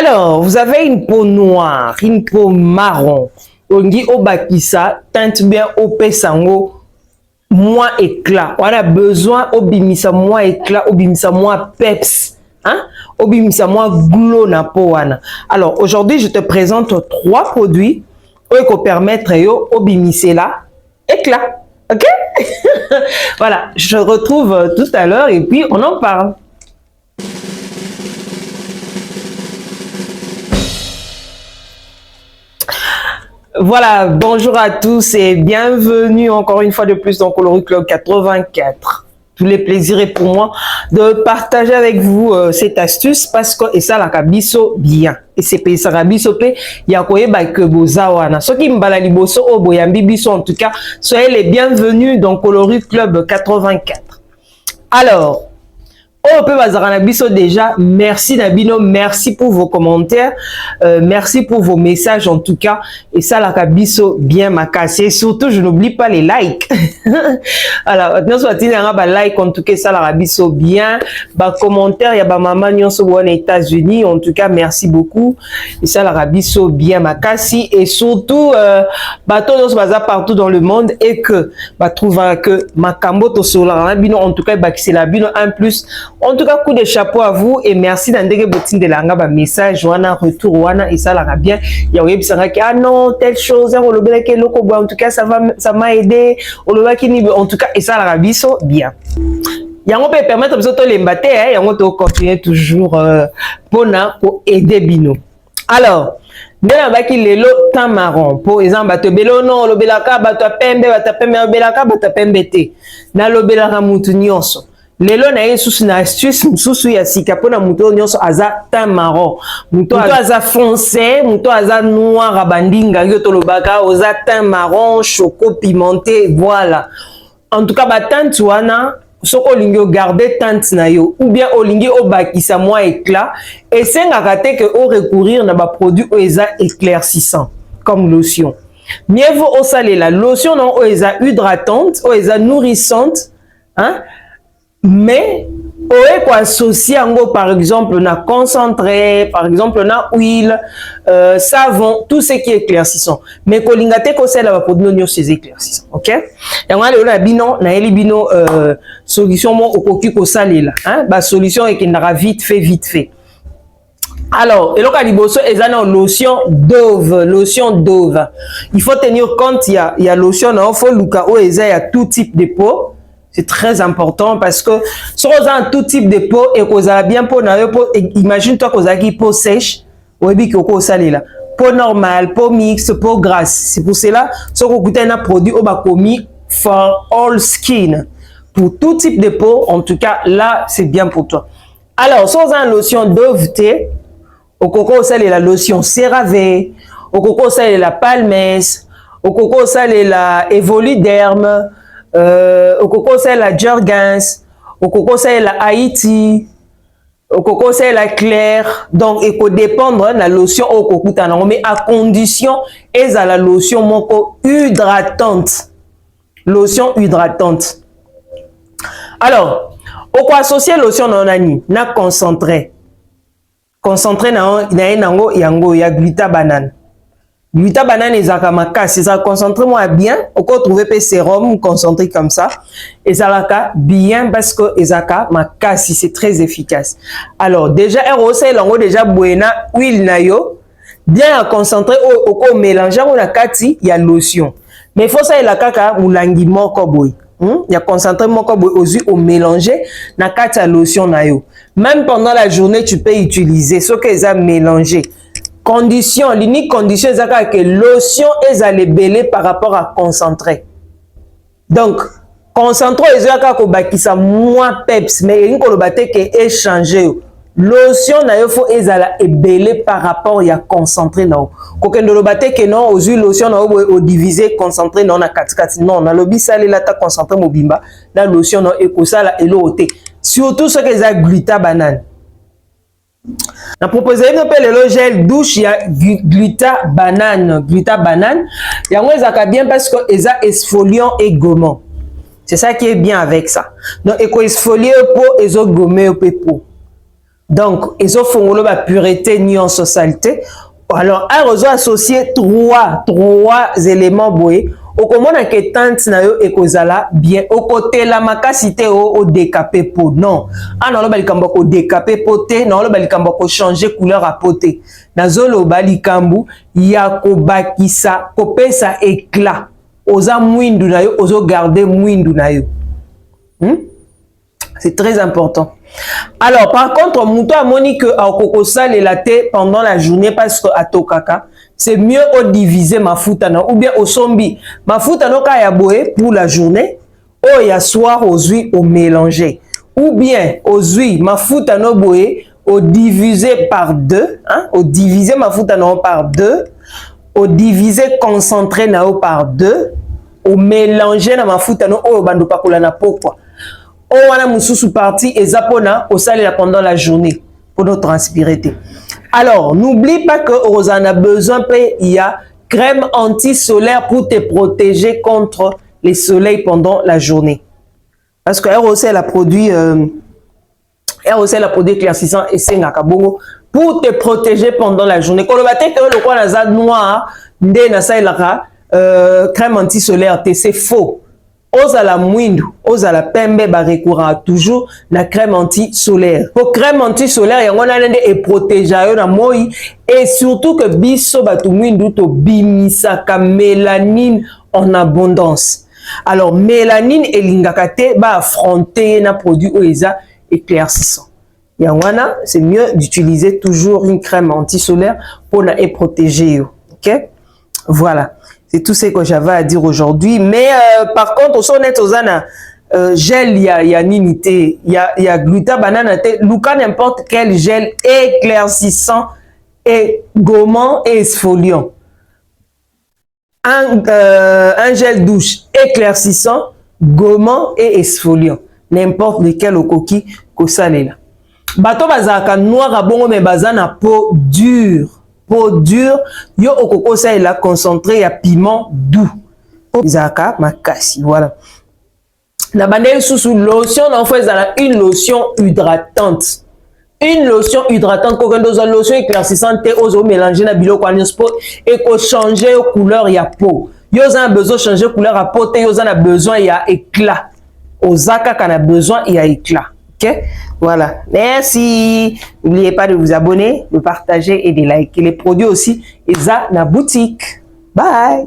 Alors, vous avez une peau noire, une peau marron. Ongi obakisa, teinte bien au pesango, moins éclat. On a besoin obimisa moins éclat, obimisa moins peps. Hein? Obimisa moins glow na peau wana. Alors, aujourd'hui, je te présente 3 produits qui permettent yo obimisa là éclat. Ok? Voilà, je te retrouve tout à l'heure et puis on en parle. Voilà, bonjour à tous et bienvenue encore une fois de plus dans Coloris Club 84. Tous les plaisirs et pour moi de partager avec vous cette astuce parce que ça la kabiso bien. Et c'est ça kabiso pe ya koyeba ke bozawana. Ceux qui mbala liboso o boyambi biso en tout cas, soyez les bienvenus dans Coloris Club 84. Alors, oh, peu Bazaranabiso déjà, merci Nabino, merci pour vos commentaires, merci pour vos messages en tout cas, et ça la Kabiso bien m'a cassé, surtout je n'oublie pas les likes. Alors, maintenant soit-il un like en tout cas, ça la Kabiso bien, bah commentaire, il y a bah maman nyonso aux États-Unis, en tout cas merci beaucoup, et ça la Kabiso bien m'a cassé, et surtout bah tous bazar partout dans le monde et que bah trouver que ma kamboto sur la Nabino en tout cas bah c'est la bino un plus. En tout cas, coup de chapeau à vous et merci d'Andege Botin de Langa, bah, message, wana, retour, wana, et ça la bien. Il y a qui ah non, telle chose, en tout cas, ça m'a aidé, en tout cas, et ça la biso, bien. Yango peut permettre de les battre, yango to continuer toujours pour aider Bino. Alors, Nena baki lelo tan marron pour exemple bato belo non lobelaka bato pembe lobelaka bato pembe te na lobelaka mutu nyonso. Lelo na yesusu na astuce mususu ya sika pona muto nyonso aza teint marron muto aza foncé muto aza noir abandinga yo tolobaka oza teint marron choco pimenté voilà en tout cas ba teinte wana soko olingi garder teinte na yo ou bien olingi obakisa moins éclat et sengaka te que o recourir na ba produit eza éclaircissant comme lotion mieux vaut osaler la lotion non eza hydratante eza nourrissante hein. Mais, on peut associer par exemple, na concentré, par exemple, na huile, savon, tout ce qui est éclaircissant. Mais quand l'ingate qu'on sait là, produit non c'est éclaircissant, ok? Et on a le bino, na eli bino solution mon au cocu ko salé là, hein? Ba solution est qu'il n'aura vite fait. Alors, et là, liboso, ils ont lotion Dove. Il faut tenir compte, il y a lotion, il faut luka o il y a tout type de peau. C'est très important parce que si vous avez tout type de peau et que vous avez bien peau, imagine-toi que vous avez une peau sèche, vous avez là. Peau normale, peau mixte, peau grasse. C'est pour cela que vous avez un produit commis for all skin. Pour tout type de peau, en tout cas, là, c'est bien pour toi. Alors, si vous avez une lotion Dove thé, au coco, vous avez la lotion CeraVe, au coco, vous avez la Palmès, au coco, vous avez la Evoliderm, au coco c'est la Jergens, au coco c'est la Haïti, au coco c'est la Claire. Donc il faut dépendre de la lotion au coco mais à condition et à la lotion moko hydratante. Lotion hydratante. Alors, au quoi associer lotion non ani na concentré. Concentré na yango yango ya gluta-banane. Gluta banane et zakamaka, c'est ça concentré moi bien. On peut trouver des sérum concentré comme ça. Et ça la bien parce que ezaka makasi c'est très efficace. Alors déjà ROC lango déjà buena huile na yo bien à concentrer au mélange on a kati il y a lotion. Mais il faut ça la kaka mulangi moko boy. Il y a concentré moko boy au mélanger na kati à lotion na yo. Même pendant la journée tu peux utiliser ce que ça mélangé. Condition, l'unique condition c'est que lotion est à belé par rapport à concentré. Donc, concentré est ça moins peps, mais il faut que échanger. Lotion na yo faut ezala belé par rapport à concentré na. Quand on lobate que non, aux huiles lotion na au diviser concentré non na katikati non, na lobi sale la ta concentré mobimba, la lotion na ekosala elote. Surtout ce que ça gluta-banane. On propose le gel douche, il y a gluta-banane. Gluta-banane, il y a bien parce que il y a exfoliant et gommant. C'est ça qui est bien avec ça. Donc, il faut exfolier pour et gommé au peau. Donc, ils ont fait la pureté ni en saleté. Alors, un réseau associé trois éléments boé. Au comment on a que tante na yo ekozala bien. Au côté la makasité au décapé po. Non. Ah non, le kamba ko décapé poté. Non, le kamba ko changer couleur à poté. Na zolo bali kambu ya ko bakisa ko pesa éclat. Oza mwindu na yo, ozo garder mwindu na yo. C'est très important. Alors, par contre, Mouto a moni que au koko sale la thé pendant la journée parce que à Tokaka, c'est mieux au diviser ma foutana ou bien au sombi. Ma foutana ka ya boé pour la journée, au ya soir aux huiles au mélanger. Ou bien aux huiles, ma foutana boé au diviser par deux, hein, au diviser ma foutana par deux, au diviser concentré na par deux, au mélanger na ma foutana au bando pakula na pokwa. On a une partie et zapona au salaire pendant la journée pour nous transpirer. Alors, n'oublie pas que on a besoin, il y a crème anti-solaire pour te protéger contre les soleils pendant la journée. Parce que ROC a produit éclaircissant et c'est nakabongo pour te protéger pendant la journée. Quand le matin que le coin a noir, crème anti-solaire, c'est faux. Ozala mwindu, ozala pembe ba recourant toujours la crème anti-solaire. Pour crème anti-solaire, yango na nende e protéger yo na moi et surtout que biso batu mwindu to bimisaka mélanine en abondance. Alors mélanine elingaka te ba affronter na produit oeza éclaircissant. Yangwana, c'est mieux d'utiliser toujours une crème anti-solaire pour na e protéger yo. OK? Voilà. C'est tout ce que j'avais à dire aujourd'hui. Mais par contre, au sonnet aux ana gel, il y a ninité, il y a gluta-banane, Luca n'importe quel gel éclaircissant et gommant et exfoliant. Un gel douche éclaircissant, gommant et exfoliant. N'importe lequel au coquille que ça l'est là. Bateau bazaka noir à bon mais bazana peau dure. Peau dure, yo okoko ça il a concentré à piment doux. Zaka makasi, voilà. La banane sous lotion en fait une lotion hydratante. Une lotion hydratante quand on lotion éclaircissante ozo mélanger na biloko en sport et ko changer couleur ya peau. Yo a besoin changer couleur à peau, yo a besoin il y a éclat. Ozaka qu'on a besoin il y a éclat. OK? Voilà. Merci. N'oubliez pas de vous abonner, de partager et de liker les produits aussi. Et ça, la boutique. Bye.